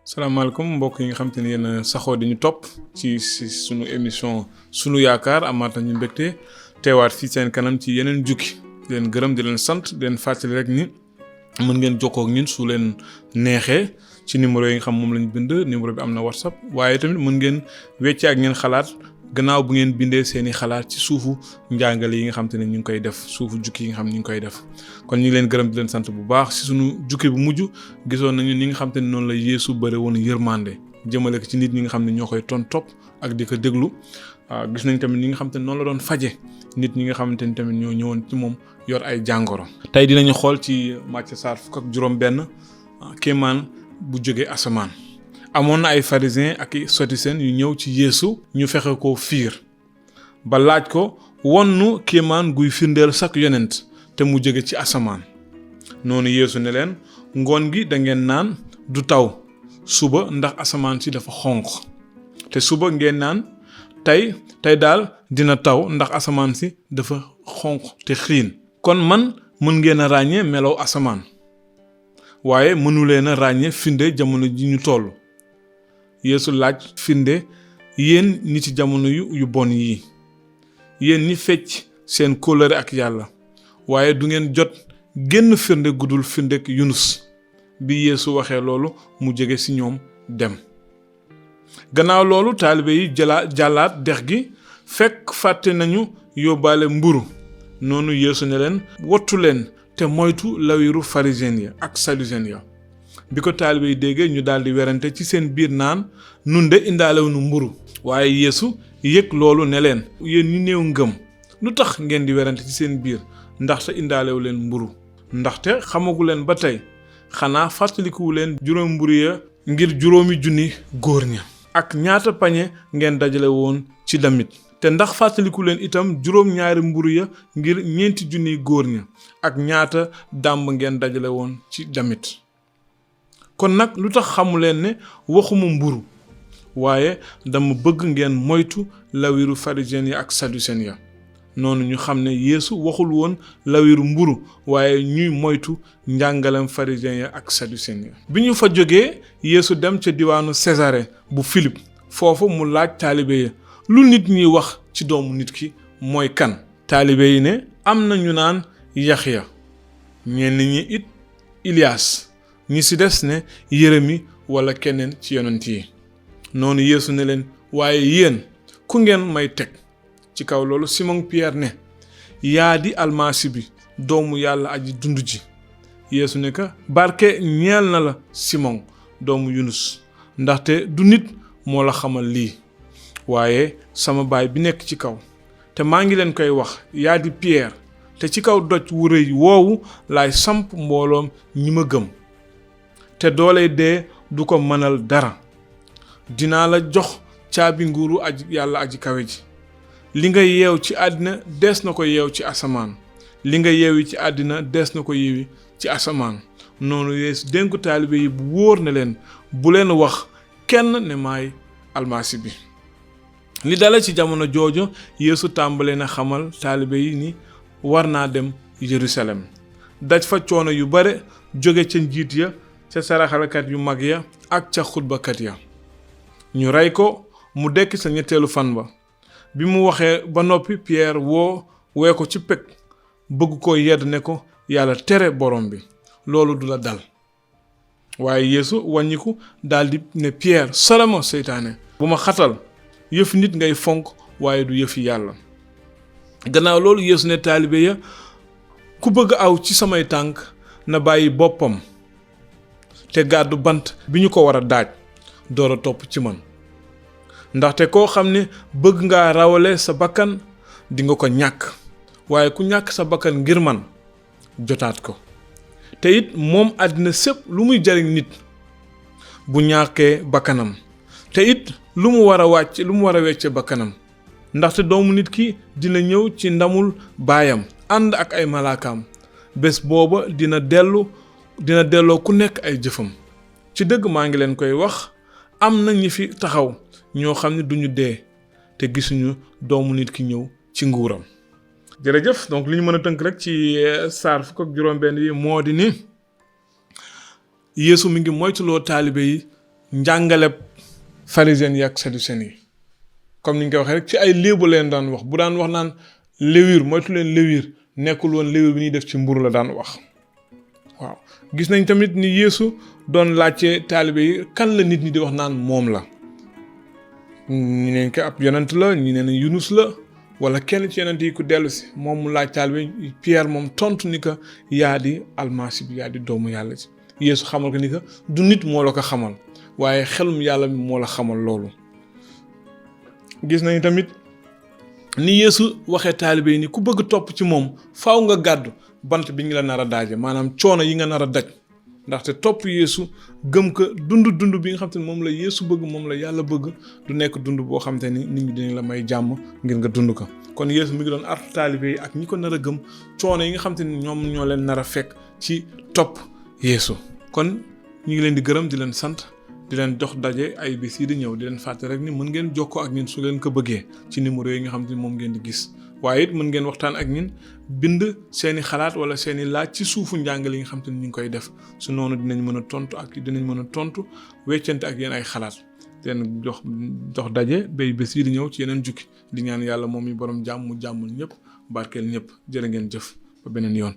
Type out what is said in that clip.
salaamaaleykum mbokk yi nga xam te ne yéen saxoo di ñu topp ci sunu émission sunu yaakaar amaat nañu mbégte teewaat fii seen kanam ci yeneen jukki di leen gërëm di leen sant di leen fàttali rek ni mën ngeen jokkoo ak ñun su leen neexee ci numéro yi nga xam moom lañ bind numéro bi am na WhatsApp waaye tamit mën ngeen wecce ak ngeen xalaat gannaaw bu ngeen bindee seeni xalaat ci suufu njàngale yi nga xam te ne ñu ngi koy def suufu jukki yi nga xam ne ñu ngi koy def kon ñu ngi leen gërëm di leen sant bu baax ci sunu jukki bu mujj gisoon nañu ni nga xam te ne noonu la Yeesu bëre woon yërmande jëmale ko ci nit ñi nga xam ne ñoo koy topp ak di ko déglu waaw gis nañ tamit ñi nga xam te ne noonu la doon faje nit ñi nga xamante ni tamit ñoo ñëwoon ci moom yor ay jàngoro. tey dinañu xool ci Matthieu saar fukk ak juróom-benn kéemaan bu jóge asamaan. amoon na ay pharisiens ak i sadducéens yu ñëw ci Yeesu ñu fexe ko fiir ba laaj ko wonnu kéemaan guy firndeel sak yonent te mu jóge ci asamaan noonu Yeesu ne leen ngoon gi da ngeen naan du taw suba ndax asamaan si dafa xonq te suba ngeen naan tey daal dina taw ndax asamaan si dafa xonq te xiin kon mën ngeen a ràññee melow asamaan waaye mënu leen a ràññee finde jamono ji ñu toll. Yeesu laaj firnde yéen ñi ci jamono yu bon yi yéen ñi fecc seen kóllëre ak yàlla waaye du ngeen jot génn firnde gudul firndek Yunus bi Yeesu waxee loolu mu jege ci ñoom dem. gannaaw loolu taalibe yi jàllaat dex gi fekk fàtte nañu yóbbaale mburu noonu Yeesu ne leen wattu leen te moytu lawiru pharisiens ya ak sadducéens ya. bi ko taalibe yi déggee ñu daldi werante ci seen biir naan nun de indaalewuñu mburu waaye Yeesu yëg loolu ne leen yéen ñu néew ngëm lu tax ngeen di werante ci seen biir ndaxte indaalewu leen mburu ndaxte xamagu leen ba tey xanaa fàttalikuwu leen juróom mburu ya ngir 5,000 góor ña ak ñaata pañe ngeen dajale woon ci damit te ndax fàttaliku leen itam 2 mburu ya ngir 4,000 góor ña ak ñaata dàmb ngeen dajale woon ci damit kon nag lu tax xamu leen ne waxuma mburu waaye dama bëgg ngeen moytu lawiru pharisiens ya ak sadducéens ya noonu ñu xam ne Yeesu waxul woon lawiru mburu waaye ñuy moytu njàngalem pharisiens ya ak sadducéens ya bi ñu fa jógee Yeesu dem ca diwaanu Césarée bu Philippe foofu mu laaj taalibe ya lu nit ñi wax ci doomu nit ki mooy kan taalibe yi ne am na ñu naan Yaxya ñenn ñi it Ilias ñi ci des ne Yeremi wala keneen ci yonent yi noonu Yeesu ne leen waaye yéen ku ngeen may teg ci kaw loolu Simon Pierre ne yaa di almasi bi doomu yàlla aji dund ji Yeesu ne ka barke ñeel na la Simon doomu Yunus ndaxte du nit moo la xamal lii waaye sama baay bi nekk ci kaw te maa ngi leen koy wax yaa di Pierre te ci kaw doj wu rëy woowu laay samp mbooloom ñi ma gëm te doole dee du ko mënal dara dinaa la jox caabi nguuru yàlla aji kawe ji li nga yeew ci àddina dees na ko yeew ci asamaan li nga yeewi ci àddina dees na ko yeewi ci asamaan noonu Yeesu dénku taalibe yi bu wóor ne leen bu leen wax kenn ne maay almasi bi. li dala ci jamono joojo Yeesu tàmbale na xamal taalibe yi ni war naa dem Yerusalem daj fa coono yu bare jóge ca njiit ya ca saraxalkat yu mag ya ak ca xutbakat ya ñu rey ko mu dekk sa ñetteelu fan ba bi mu waxee ba noppi Pierre wee ko ci peg bëgg ko yedd ne ko yàlla tere borom bi loolu du la dal waaye Yeesu wàññiku daldi ne Pierre salama seytaane bu ma xatal yëfi nit ngay fonk waaye du yëfi yàlla. gannaaw loolu Yeesu ne taalibe ya ku bëgg aw ci samay tànk na bàyyi boppam te gàddu bant bi ñu ko war a daaj door a topp ci man ndaxte koo xam ne bëgg ngaa rawale sa bakkan di nga ko ñàkk waaye ku ñàkk sa bakkan ngir man jotaat ko te it moom àddina sépp lu muy jariñ nit bu ñàkkee bakkanam te it lu mu war a wecce bakkanam ndaxte doomu nit ki dina ñëw ci ndamul baayam ànd ak ay malaakaam bés booba dina delloo ku nekk ay jëfam ci dëgg maa ngi leen koy wax am na ñi fi taxaw ñoo xam ne duñu dee te gisuñu doomu nit ki ñëw ci nguuram. jërëjëf donc li ñu mën a tënk rek ci saar fukk ak juróom-benn yi moo di ni Yeesu mi ngi moytuloo taalibe yi njàngale pharisiens yi ak sadducéens yi comme ni ñu koy waxee rek ci ay léebu leen daan wax bu daan wax naan léwir moytu leen léwir nekkul woon léwir bi ñuy def ci mburu la daan wax waaw gis nañ tamit ni Yeesu doon laajte taalibe yi kan la nit ñi di wax naan moom la ñi neen ko ab yonent la ñi neen Yunus la wala kenn ci yonent yi ku dellu si moom mu laaj taalibe Pierre moom tontu ni ko yaa di almasi bi yaa di doomu yàlla ci Yeesu xamal ko ni ko du nit moo la ko xamal waaye xelum yàlla mi moo la xamal loolu gis nañ tamit ni Yeesu waxee taalibe yi ni ku bëgg topp ci moom faaw nga gàddu bant bi ngi la nar a daaje maanaam coono yi nga nar a daj ndaxte topp Yeesu gëm ko dund bi nga xam te ne moom la Yeesu bëgg moom la yàlla bëgg du nekk dund boo xam te ni nit ñi dinañ la may jàmm ngir nga dund ko kon Yeesu mi ngi doon artu taalibe yi ak ñi ko nar a gëm coono yi nga xam te ni ñoom ñoo leen nar a fekk ci topp Yeesu kon ñu ngi leen di gërëm di leen sant di leen jox daje ay bis yi di ñëw di leen fàtte rek ni mën ngeen jokkoo ak ñun su leen ko bëggee ci numéro yi nga xam te ni moom ngeen di gis waaye it mën ngeen waxtaan ak ñun bind seeni xalaat wala seeni laaj ci suufu njàngale yi nga xam te ni ñu ngi koy def su noonu dinañ mën a tontu ak dinañ mën a tontu weccante ak yéen ay xalaat di leen jox daje bay bés yi di ñëw ci yeneen jukki di ñaan yàlla moom mi borom jàmm mu jàmmul ñëpp barkeel ñëpp jërë ngeen jëf ba beneen yoon.